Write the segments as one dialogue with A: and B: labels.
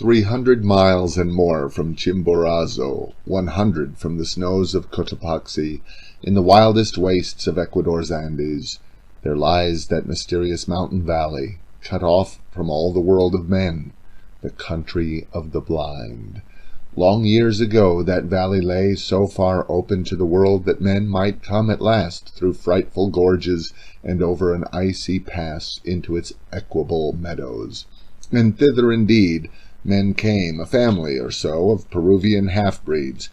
A: 300 miles and more from Chimborazo, 100 from the snows of Cotopaxi, in the wildest wastes of Ecuador's Andes, there lies that mysterious mountain valley, cut off from all the world of men, the country of the blind. Long years ago that valley lay so far open to the world that men might come at last through frightful gorges and over an icy pass into its equable meadows. And thither indeed men came, a family or so of Peruvian half-breeds,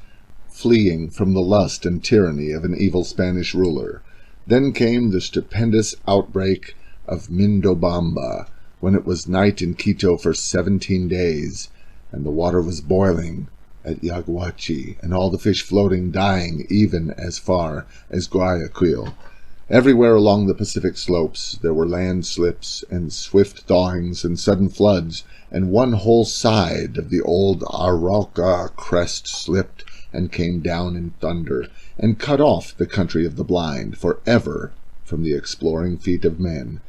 A: fleeing from the lust and tyranny of an evil Spanish ruler. Then came the stupendous outbreak of Mindobamba, when it was night in Quito for 17 days, and the water was boiling at Yaguachi, and all the fish floating, dying, even as far as Guayaquil. Everywhere along the Pacific slopes there were landslips and swift thawings and sudden floods, and one whole side of the old Arauca crest slipped and came down in thunder, and cut off the country of the blind for ever from the exploring feet of men.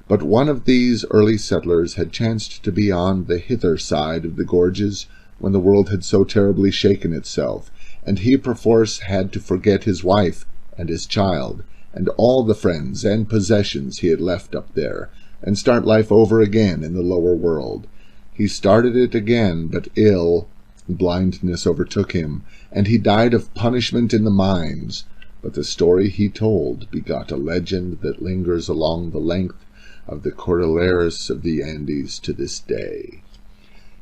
A: But one of these early settlers had chanced to be on the hither side of the gorges when the world had so terribly shaken itself, and he perforce had to forget his wife and his child, and all the friends and possessions he had left up there, and start life over again in the lower world. He started it again, but ill, blindness overtook him, and he died of punishment in the mines. But the story he told begot a legend that lingers along the length of the Cordilleras of the Andes to this day.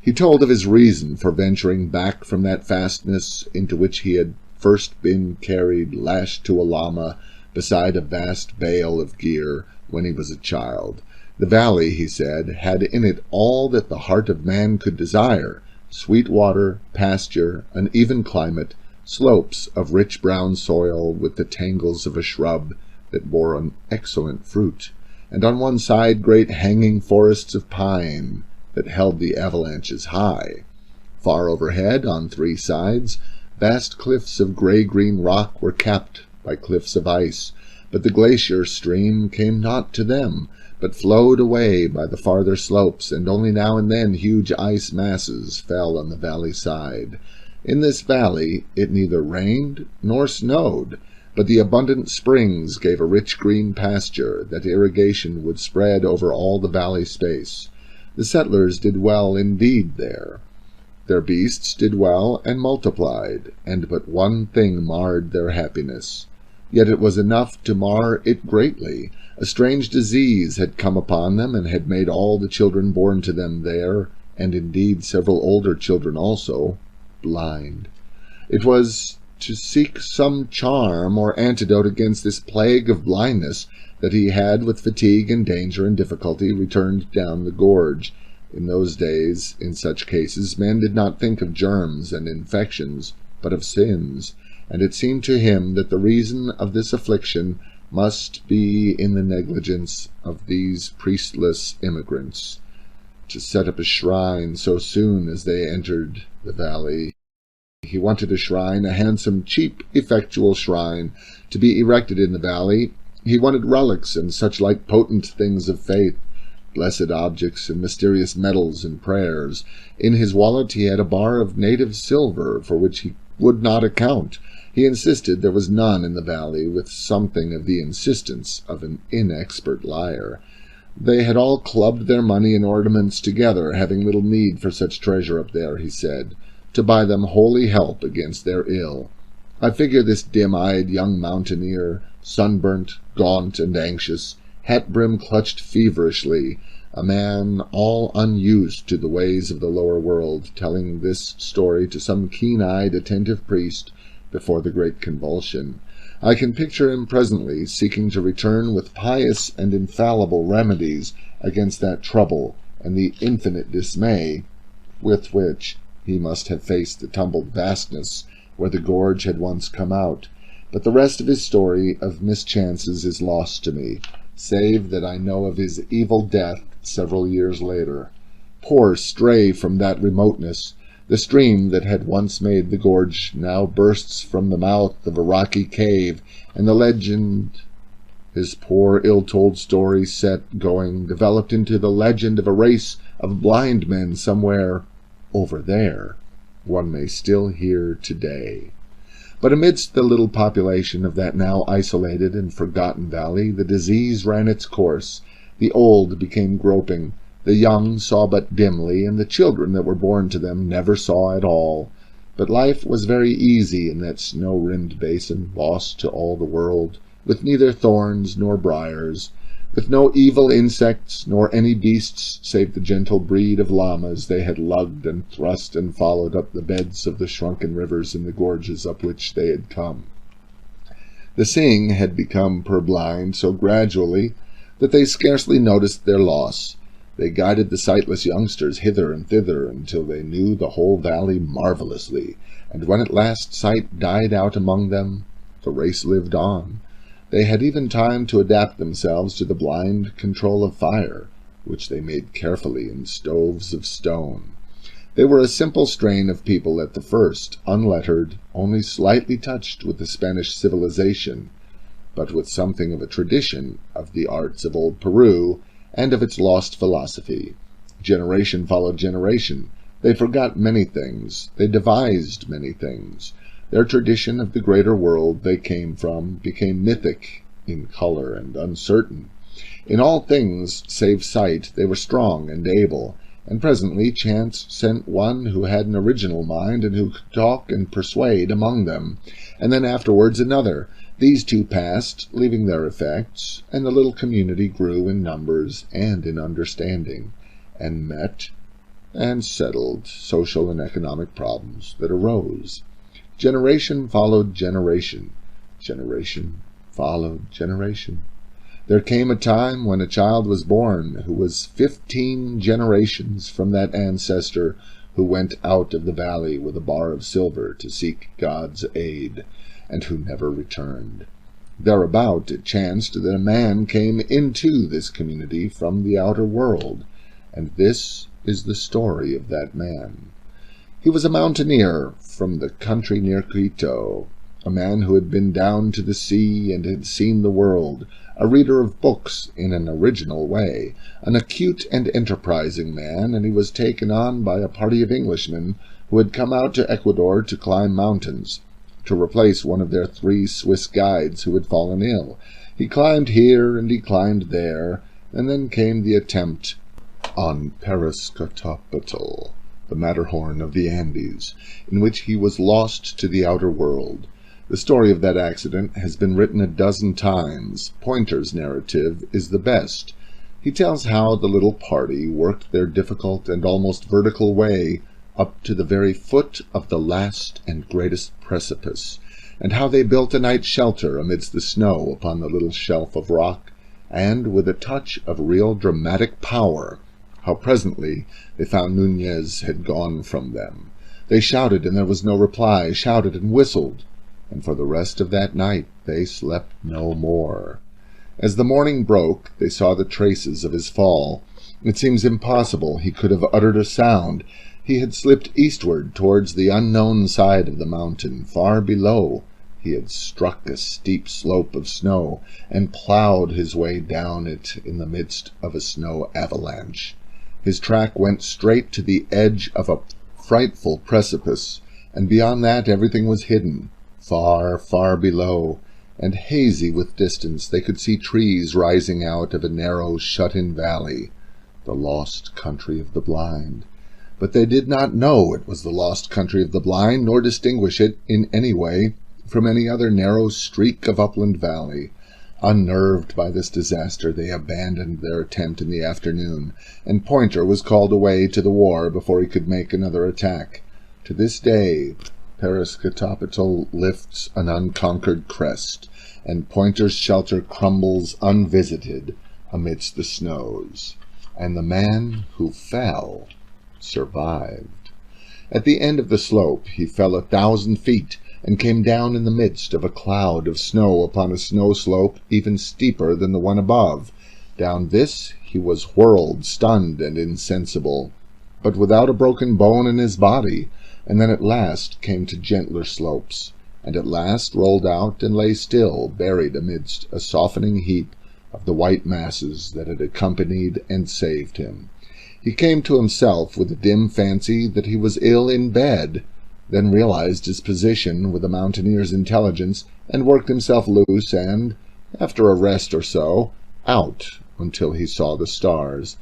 A: He told of his reason for venturing back from that fastness into which he had first been carried, lashed to a llama, beside a vast bale of gear, when he was a child. The valley, he said, had in it all that the heart of man could desire: sweet water, pasture, an even climate, slopes of rich brown soil with the tangles of a shrub that bore an excellent fruit, and on one side great hanging forests of pine that held the avalanches high. Far overhead, on 3 sides, vast cliffs of grey-green rock were capped by cliffs of ice, but the glacier stream came not to them, but flowed away by the farther slopes, and only now and then huge ice masses fell on the valley side. In this valley it neither rained nor snowed, but the abundant springs gave a rich green pasture that irrigation would spread over all the valley space. The settlers did well indeed there. Their beasts did well and multiplied, and but one thing marred their happiness. Yet it was enough to mar it greatly. A strange disease had come upon them, and had made all the children born to them there, and indeed several older children also, blind. It was to seek some charm or antidote against this plague of blindness that he had, with fatigue and danger and difficulty, returned down the gorge. In those days, in such cases, men did not think of germs and infections, but of sins, and it seemed to him that the reason of this affliction must be in the negligence of these priestless immigrants. To set up a shrine so soon as they entered the valley. He wanted a shrine, a handsome, cheap, effectual shrine, to be erected in the valley. He wanted relics and such like potent things of faith, blessed objects and mysterious medals and prayers. In his wallet he had a bar of native silver, for which he would not account. He insisted there was none in the valley, with something of the insistence of an inexpert liar. They had all clubbed their money and ornaments together, having little need for such treasure up there, he said, to buy them holy help against their ill. I figure this dim-eyed young mountaineer, sunburnt, gaunt, and anxious, hat-brim clutched feverishly, a man all unused to the ways of the lower world, telling this story to some keen-eyed, attentive priest before the great convulsion. I can picture him presently seeking to return with pious and infallible remedies against that trouble and the infinite dismay with which he must have faced the tumbled vastness where the gorge had once come out. But the rest of his story of mischances is lost to me, save that I know of his evil death several years later. Poor stray from that remoteness! The stream that had once made the gorge now bursts from the mouth of a rocky cave, and the legend, his poor ill-told story set going, developed into the legend of a race of blind men somewhere over there, one may still hear today. But amidst the little population of that now isolated and forgotten valley, the disease ran its course. The old became groping, the young saw but dimly, and the children that were born to them never saw at all. But life was very easy in that snow-rimmed basin, lost to all the world, with neither thorns nor briars, with no evil insects, nor any beasts save the gentle breed of llamas they had lugged and thrust and followed up the beds of the shrunken rivers in the gorges up which they had come. The seeing had become purblind so gradually that they scarcely noticed their loss. They guided the sightless youngsters hither and thither until they knew the whole valley marvellously, and when at last sight died out among them, the race lived on. They had even time to adapt themselves to the blind control of fire, which they made carefully in stoves of stone. They were a simple strain of people at the first, unlettered, only slightly touched with the Spanish civilization, but with something of a tradition of the arts of old Peru and of its lost philosophy. Generation followed generation. They forgot many things. They devised many things. Their tradition of the greater world they came from became mythic in color and uncertain. In all things save sight they were strong and able, and presently chance sent one who had an original mind and who could talk and persuade among them, and then afterwards another. These two passed, leaving their effects, and the little community grew in numbers and in understanding, and met and settled social and economic problems that arose. Generation followed generation. Generation followed generation. There came a time when a child was born who was 15 generations from that ancestor who went out of the valley with a bar of silver to seek God's aid, and who never returned. Thereabout it chanced that a man came into this community from the outer world, and this is the story of that man. He was a mountaineer from the country near Quito, a man who had been down to the sea and had seen the world, a reader of books in an original way, an acute and enterprising man, and he was taken on by a party of Englishmen who had come out to Ecuador to climb mountains, to replace one of their 3 Swiss guides who had fallen ill. He climbed here and he climbed there, and then came the attempt on Parascotopetl, the Matterhorn of the Andes, in which he was lost to the outer world. The story of that accident has been written a dozen times. Pointer's narrative is the best. He tells how the little party worked their difficult and almost vertical way up to the very foot of the last and greatest precipice, and how they built a night's shelter amidst the snow upon the little shelf of rock, and, with a touch of real dramatic power, how presently they found Nunez had gone from them. They shouted, and there was no reply, shouted and whistled, and for the rest of that night they slept no more. As the morning broke, they saw the traces of his fall. It seems impossible he could have uttered a sound. He had slipped eastward towards the unknown side of the mountain. Far below he had struck a steep slope of snow, and ploughed his way down it in the midst of a snow avalanche. His track went straight to the edge of a frightful precipice, and beyond that everything was hidden. Far, far below, and hazy with distance, they could see trees rising out of a narrow, shut-in valley, the lost country of the blind. But they did not know it was the lost country of the blind, nor distinguish it in any way from any other narrow streak of upland valley. Unnerved by this disaster, they abandoned their attempt in the afternoon, and Pointer was called away to the war before he could make another attack. To this day, Parascotopetl lifts an unconquered crest, and Pointer's shelter crumbles unvisited amidst the snows, and the man who fell survived. At the end of the slope he fell 1,000 feet, and came down in the midst of a cloud of snow upon a snow slope even steeper than the one above. Down this he was whirled, stunned and insensible, but without a broken bone in his body, and then at last came to gentler slopes, and at last rolled out and lay still, buried amidst a softening heap of the white masses that had accompanied and saved him. He came to himself with a dim fancy that he was ill in bed, then realized his position with a mountaineer's intelligence, and worked himself loose and, after a rest or so, out until he saw the stars.